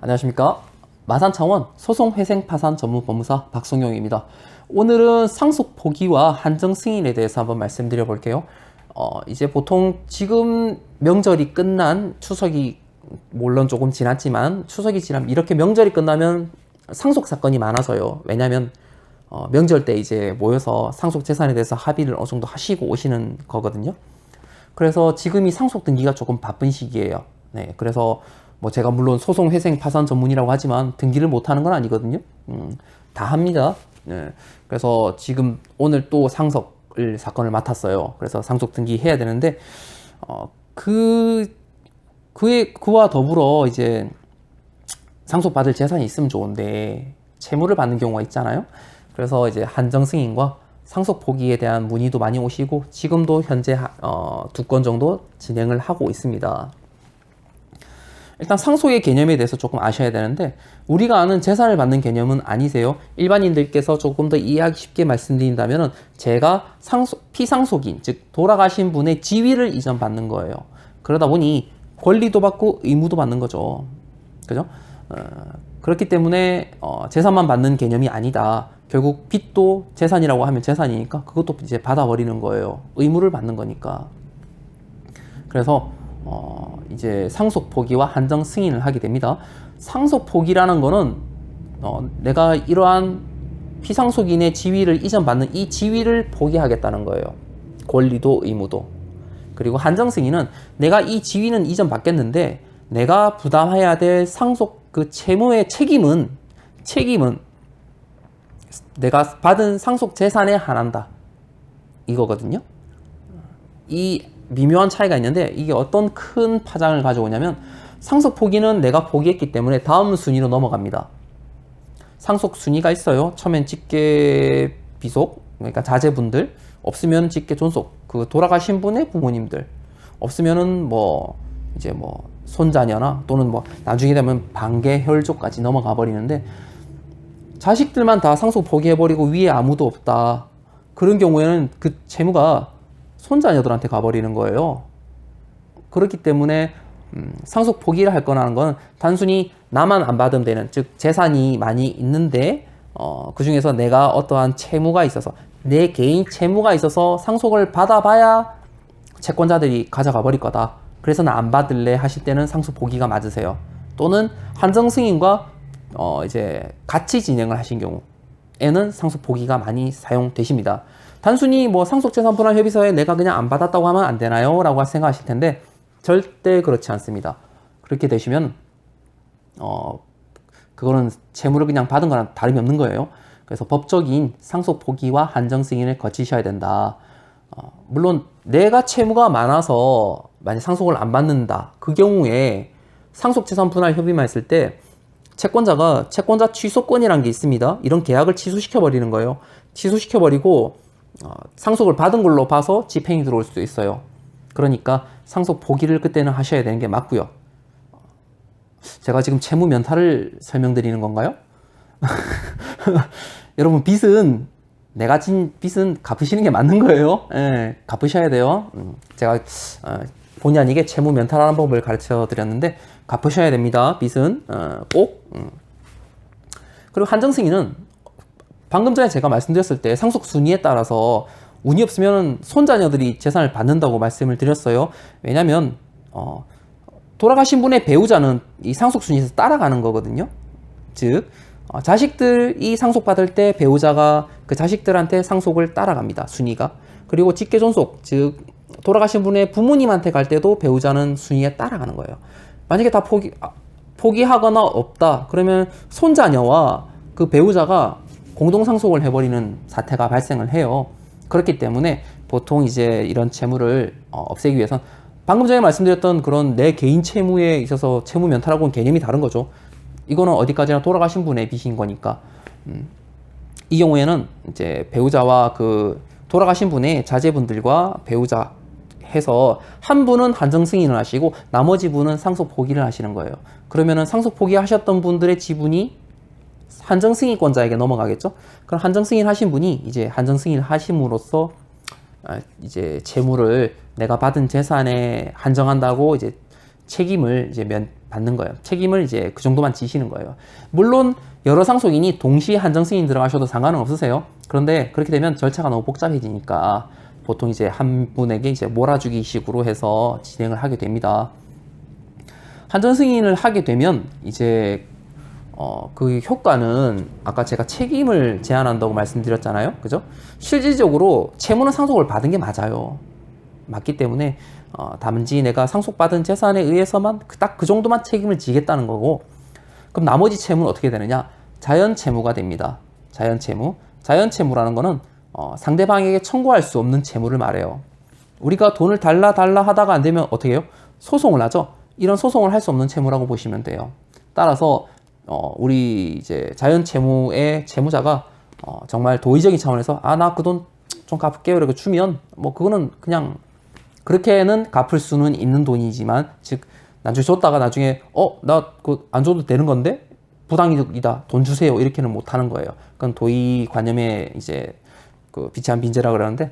안녕하십니까. 마산창원 소송회생파산 전문법무사 박성용입니다. 오늘은 상속 포기와 한정 승인에 대해서 한번 말씀드려 볼게요. 이제 보통 지금 명절이 끝난 추석이 물론 조금 지났지만 추석이 지나면 이렇게 명절이 끝나면 상속 사건이 많아서요. 왜냐면 명절 때 이제 모여서 상속 재산에 대해서 합의를 어느 정도 하시고 오시는 거거든요. 그래서 지금이 상속 등기가 조금 바쁜 시기예요. 네, 그래서 뭐 제가 물론 소송 회생 파산 전문이라고 하지만 등기를 못 하는 건 아니거든요. 다 합니다. 네, 그래서 지금 오늘 또 상속을 사건을 맡았어요. 그래서 상속 등기 해야 되는데 그와 더불어 이제 상속받을 재산이 있으면 좋은데 채무를 받는 경우가 있잖아요. 그래서 이제 한정 승인과 상속 포기에 대한 문의도 많이 오시고 지금도 현재 2건 정도 진행을 하고 있습니다. 일단 상속의 개념에 대해서 조금 아셔야 되는데 우리가 아는 재산을 받는 개념은 아니세요. 일반인들께서 조금 더 이해하기 쉽게 말씀드린다면 제가 피상속인, 즉 돌아가신 분의 지위를 이전받는 거예요. 그러다 보니 권리도 받고 의무도 받는 거죠. 그죠? 그렇기 때문에 재산만 받는 개념이 아니다. 결국 빚도 재산이라고 하면 재산이니까 그것도 이제 받아버리는 거예요. 의무를 받는 거니까. 그래서 이제 상속 포기와 한정 승인을 하게 됩니다. 상속 포기라는 거는 내가 이러한 피상속인의 지위를 이전받는 이 지위를 포기하겠다는 거예요. 권리도 의무도. 그리고 한정 승인은 내가 이 지위는 이전받겠는데 내가 부담해야 될 상속 그 채무의 책임은 내가 받은 상속 재산에 한한다. 이거거든요. 이 미묘한 차이가 있는데 이게 어떤 큰 파장을 가져오냐면 상속 포기는 내가 포기했기 때문에 다음 순위로 넘어갑니다. 상속 순위가 있어요. 처음엔 직계 비속, 그러니까 자제분들, 없으면 직계 존속, 그 돌아가신 분의 부모님들, 없으면은 뭐 이제 뭐 손자녀나 또는 뭐 나중에 되면 반계 혈족까지 넘어가 버리는데 자식들만 다 상속 포기해버리고 위에 아무도 없다. 그런 경우에는 그 채무가 손자녀들한테 가버리는 거예요. 그렇기 때문에 상속 포기를 할 거라는 건 단순히 나만 안 받으면 되는, 즉 재산이 많이 있는데 그 중에서 내가 어떠한 채무가 있어서 내 개인 채무가 있어서 상속을 받아봐야 채권자들이 가져가 버릴 거다. 그래서 나 안 받을래 하실 때는 상속 포기가 맞으세요. 또는 한정 승인과 이제 같이 진행을 하신 경우에는 상속 포기가 많이 사용되십니다. 단순히 뭐 상속재산 분할 협의서에 내가 그냥 안 받았다고 하면 안 되나요? 라고 생각하실 텐데 절대 그렇지 않습니다. 그렇게 되시면 그거는 채무를 그냥 받은 거랑 다름이 없는 거예요. 그래서 법적인 상속 포기와 한정 승인을 거치셔야 된다. 물론 내가 채무가 많아서 만약 상속을 안 받는다. 그 경우에 상속재산 분할 협의만 했을 때 채권자 취소권이라는 게 있습니다. 이런 계약을 취소시켜 버리는 거예요. 취소시켜 버리고 상속을 받은 걸로 봐서 집행이 들어올 수도 있어요. 그러니까 상속 포기를 그때는 하셔야 되는 게 맞고요. 제가 지금 채무 면탈을 설명드리는 건가요? 여러분 내가 진 빚은 갚으시는 게 맞는 거예요. 예, 갚으셔야 돼요. 제가 본의 아니게 채무 면탈하는 법을 가르쳐 드렸는데 갚으셔야 됩니다. 빚은 꼭. 그리고 한정 승인은 방금 전에 제가 말씀드렸을 때 상속 순위에 따라서 운이 없으면 손자녀들이 재산을 받는다고 말씀을 드렸어요. 왜냐면 돌아가신 분의 배우자는 이 상속 순위에서 따라가는 거거든요. 즉 자식들이 상속받을 때 배우자가 그 자식들한테 상속을 따라갑니다. 순위가. 그리고 직계존속, 즉 돌아가신 분의 부모님한테 갈 때도 배우자는 순위에 따라가는 거예요. 만약에 다 포기하거나 없다. 그러면 손자녀와 그 배우자가 공동상속을 해버리는 사태가 발생을 해요. 그렇기 때문에 보통 이제 이런 채무를 없애기 위해선 방금 전에 말씀드렸던 그런 내 개인 채무에 있어서 채무 면탈하고는 개념이 다른 거죠. 이거는 어디까지나 돌아가신 분의 빚인 거니까. 이 경우에는 이제 배우자와 그 돌아가신 분의 자제분들과 배우자 해서 한 분은 한정 승인을 하시고 나머지 분은 상속 포기를 하시는 거예요. 그러면은 상속 포기하셨던 분들의 지분이 한정 승인권자에게 넘어가겠죠. 그럼 한정 승인 하신 분이 이제 한정 승인 하심으로써 이제 채무를 내가 받은 재산에 한정한다고 이제 책임을 이제 받는 거예요. 책임을 이제 그 정도만 지시는 거예요. 물론 여러 상속인이 동시에 한정 승인 들어가셔도 상관은 없으세요. 그런데 그렇게 되면 절차가 너무 복잡해지니까 보통 이제 한 분에게 이제 몰아주기 식으로 해서 진행을 하게 됩니다. 한정 승인을 하게 되면 이제 그 효과는 아까 제가 책임을 제한한다고 말씀드렸잖아요. 그죠? 실질적으로 채무는 상속을 받은 게 맞아요. 맞기 때문에 단지 내가 상속받은 재산에 의해서만 딱 그 정도만 책임을 지겠다는 거고, 그럼 나머지 채무는 어떻게 되느냐? 자연채무가 됩니다. 자연채무. 자연채무라는 거는 상대방에게 청구할 수 없는 채무를 말해요. 우리가 돈을 달라 하다가 안 되면 어떻게 해요? 소송을 하죠. 이런 소송을 할 수 없는 채무라고 보시면 돼요. 따라서 우리 이제 자연채무의 채무자가 정말 도의적인 차원에서 나 그 돈 좀 갚을게요 이렇게 주면 뭐 그거는 그냥 그렇게는 갚을 수는 있는 돈이지만, 즉 나중에 줬다가 나중에 나 그 안 줘도 되는 건데 부당이득이다 돈 주세요 이렇게는 못 하는 거예요. 그건 도의관념의 이제 그 비치한 빈죄라 그러는데,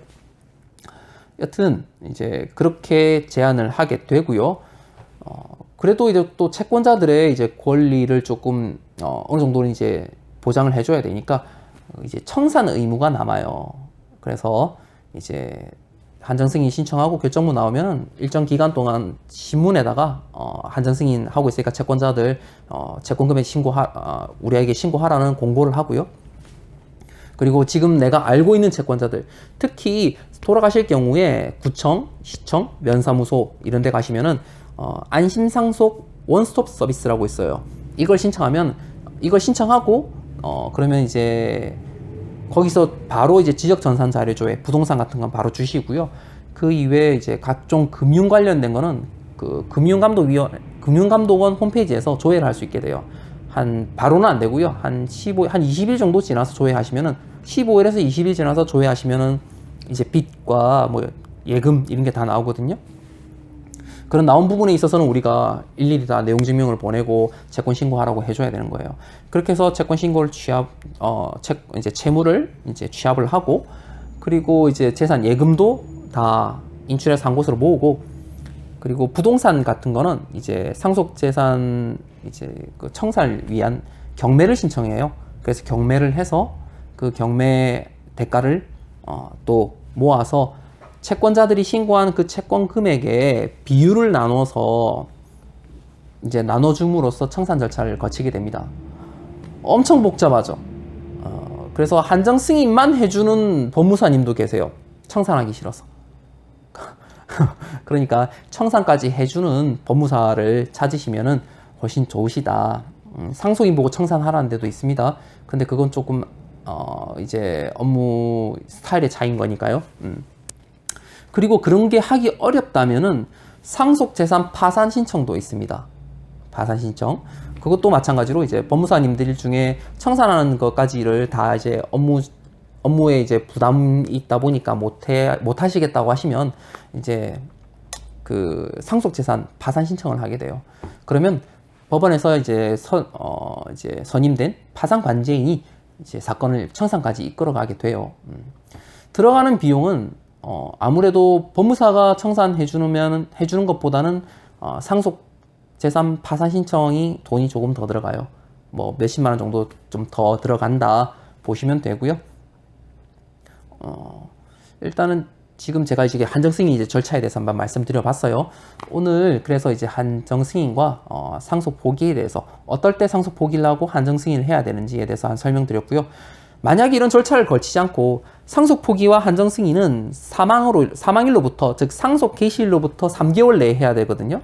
여튼 이제 그렇게 제한을 하게 되고요. 그래도 이제 또 채권자들의 이제 권리를 조금 어느 정도는 이제 보장을 해줘야 되니까 이제 청산 의무가 남아요. 그래서 이제 한정승인 신청하고 결정문 나오면 일정 기간 동안 신문에다가 한정승인 하고 있으니까 채권자들 채권금액 우리에게 신고하라는 공고를 하고요. 그리고 지금 내가 알고 있는 채권자들, 특히 돌아가실 경우에 구청, 시청, 면사무소 이런 데 가시면은 안심상속 원스톱 서비스라고 있어요. 이걸 신청하고 그러면 이제 거기서 바로 이제 지적 전산 자료조회, 부동산 같은 건 바로 주시고요. 그 이외에 이제 각종 금융 관련된 거는 그 금융감독원 홈페이지에서 조회를 할 수 있게 돼요. 바로는 안 되고요. 한 20일 정도 지나서 조회하시면은, 15일에서 20일 지나서 조회하시면은 이제 빚과 뭐 예금 이런 게 다 나오거든요. 그런 나온 부분에 있어서는 우리가 일일이 다 내용 증명을 보내고 채권 신고하라고 해줘야 되는 거예요. 그렇게 해서 채권 신고를 이제 채무를 이제 취합을 하고, 그리고 이제 재산 예금도 다 인출해서 한 곳으로 모으고, 그리고 부동산 같은 거는 이제 상속 재산 이제 그 청산을 위한 경매를 신청해요. 그래서 경매를 해서 그 경매 대가를 또 모아서 채권자들이 신고한 그 채권 금액의 비율을 나눠서 이제 나눠줌으로써 청산 절차를 거치게 됩니다. 엄청 복잡하죠. 그래서 한정 승인만 해주는 법무사님도 계세요. 청산하기 싫어서. 그러니까 청산까지 해주는 법무사를 찾으시면은 훨씬 좋으시다. 상속인 보고 청산하라는 데도 있습니다. 근데 그건 조금 이제 업무 스타일의 차이인 거니까요. 그리고 그런 게 하기 어렵다면은 상속재산 파산 신청도 있습니다. 파산 신청. 그것도 마찬가지로 이제 법무사님들 중에 청산하는 것까지를 다 이제 업무에 이제 부담이 있다 보니까 못 하시겠다고 하시면 이제 그 상속재산 파산 신청을 하게 돼요. 그러면 법원에서 이제 선임된 파산관제인이 이제 사건을 청산까지 이끌어가게 돼요. 들어가는 비용은 아무래도 법무사가 청산해 주는 것보다는 상속재산 파산 신청이 돈이 조금 더 들어가요. 뭐 몇십만 원 정도 좀 더 들어간다 보시면 되고요. 일단은 지금 제가 이제 한정승인 이제 절차에 대해서 한번 말씀드려 봤어요. 오늘 그래서 이제 한정승인과 상속 포기에 대해서 어떨 때 상속 포기를 하고 한정승인을 해야 되는지에 대해서 한 설명드렸고요. 만약에 이런 절차를 거치지 않고 상속 포기와 한정 승인은 사망일로부터, 즉 상속 개시일로부터 3개월 내에 해야 되거든요.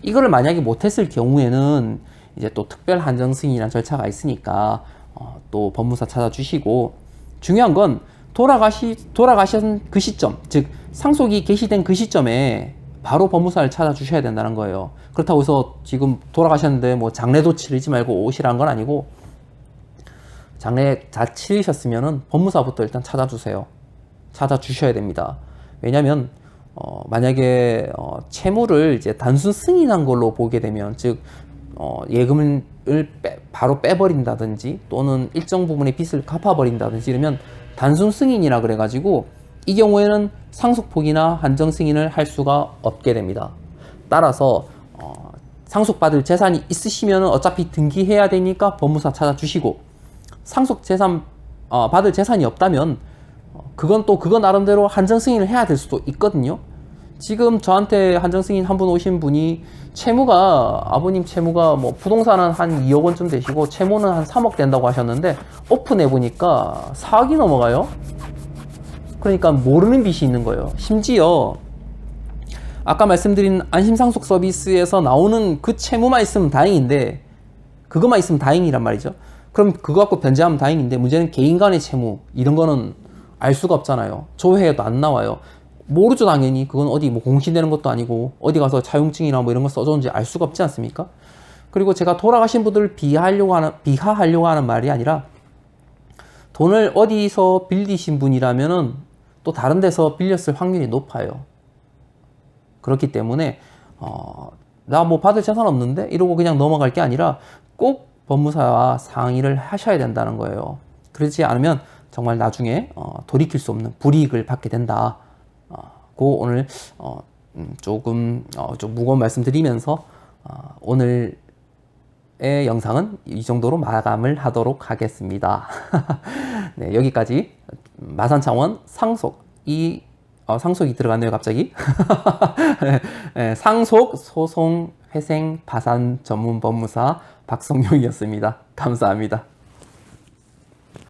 이거를 만약에 못했을 경우에는 이제 또 특별 한정 승인이라는 절차가 있으니까 또 법무사 찾아주시고, 중요한 건 돌아가신 그 시점, 즉 상속이 개시된 그 시점에 바로 법무사를 찾아주셔야 된다는 거예요. 그렇다고 해서 지금 돌아가셨는데 뭐 장례도 치르지 말고 오시라는 건 아니고, 장례 다 치르셨으면은 법무사부터 일단 찾아주세요. 찾아주셔야 됩니다. 왜냐면 만약에 채무를 이제 단순 승인한 걸로 보게 되면, 즉 예금을 바로 빼버린다든지 또는 일정 부분의 빚을 갚아버린다든지 이러면 단순 승인이라 그래가지고 이 경우에는 상속 포기나 한정 승인을 할 수가 없게 됩니다. 따라서 상속받을 재산이 있으시면 어차피 등기해야 되니까 법무사 찾아주시고, 상속 재산 받을 재산이 없다면 그건 또 그거 나름대로 한정 승인을 해야 될 수도 있거든요. 지금 저한테 한정 승인 한 분 오신 분이 아버님 채무가 뭐 부동산은 한 2억 원쯤 되시고 채무는 한 3억 된다고 하셨는데, 오픈해 보니까 4억이 넘어가요. 그러니까 모르는 빚이 있는 거예요. 심지어 아까 말씀드린 안심상속 서비스에서 나오는 그 채무만 있으면 다행인데, 그것만 있으면 다행이란 말이죠. 그럼 그거 갖고 변제하면 다행인데, 문제는 개인 간의 채무 이런 거는 알 수가 없잖아요. 조회에도 안 나와요. 모르죠, 당연히. 그건 어디 뭐 공시되는 것도 아니고 어디 가서 차용증이나 뭐 이런 거 써줬는지 알 수가 없지 않습니까? 그리고 제가 돌아가신 분들을 비하하려고 하는 말이 아니라, 돈을 어디서 빌리신 분이라면은 또 다른 데서 빌렸을 확률이 높아요. 그렇기 때문에 나 뭐 받을 재산 없는데 이러고 그냥 넘어갈 게 아니라 꼭 법무사와 상의를 하셔야 된다는 거예요. 그렇지 않으면 정말 나중에 돌이킬 수 없는 불이익을 받게 된다. 고 오늘 조금 좀 무거운 말씀 드리면서 오늘의 영상은 이 정도로 마감을 하도록 하겠습니다. 네, 여기까지 마산창원 상속이 들어갔네요, 갑자기. 네, 상속, 소송, 회생, 파산 전문 법무사 박성용이었습니다. 감사합니다.